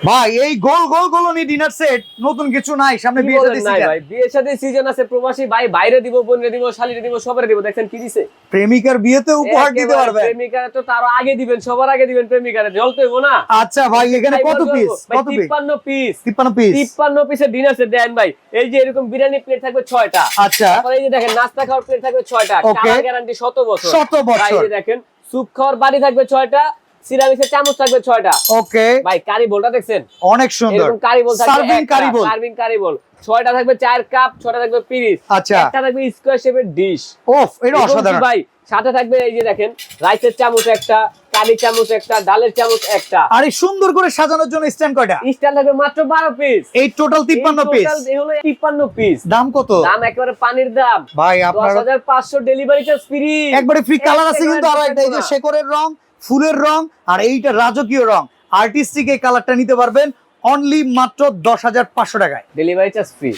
ভাই এই গোল গোল গোলনি dinner set নতুন কিছু নাই, সামনে কি বিয়ে বলেন শাদী নাই সিজন। ভাই, বিয়ের সাথে সিজন আছে, প্রবাসী ভাই বাইরে দিব, বোনরে দিব, শালিরে দিব, সবারে দিব। দেখেন কি দিছে, প্রেমিকার বিয়েতে উপহার দিতে একেবারে পারবেন। প্রেমিকারে তো তারও আগে দিবেন, সবার আগে দিবেন প্রেমিকারে, জলতে হইব না। আচ্ছা ভাই, এখানে তাই কত বলবো, পিস? ভাই কত পিস? 53 piece, 53 piece. 53 পিসের ডিনার সেট দেন ভাই। এই যে এরকম বিরিয়ানি প্লেট থাকবে 6টা। আচ্ছা, তারপরে এই যে দেখেন নাস্তা খাওয়ার প্লেট থাকবে 6টা, Okay. কালার গ্যারান্টি 100 বছর। 100 বছর। ভাই এই যে দেখেন স্যুপ খাওয়ার বাড়ি থাকবে 6টা, সিরামিক্সের চামচ থাকবে 6টা। ওকে, ভাই কারি বোলটা দেখছেন, অনেক সুন্দর। এরকম কারি বোল থাকবে, সার্ভিং কারি বোল। সার্ভিং কারি বোল 6টা থাকবে, 4 কাপ, 6টা থাকবে পিরিচ, আচ্ছা, একটা থাকবে স্কয়ার শেপের ডিশ। ওফ, এটা এবং কি অসাধারণ। ভাই সাথে থাকবে এই যে দেখেন রাইসের চামচ একটা, কারি চামচ একটা, ডালের চামচ একটা। আর এই সুন্দর করে সাজানোর জন্য স্ট্যান্ড কয়টা? স্ট্যান্ড থাকবে মাত্র 12 পিস। এই টোটাল 53 পিস। এই হলো 53 পিস। দাম কত? দাম একেবারে পানির দাম ভাই আপনার 10,500, ডেলিভারি চার্জ ফ্রি। একবারে ফ্রি। কালার আছে কিন্তু আরো একটা, এই যে শেকরের রং, ফুলের রং, আর এইটা রাজকীয় রং, আর্টিস্টিক এই কালারটা নিতে পারবেন অনলি মাত্র 10,500 টাকায়। Delivery charge free.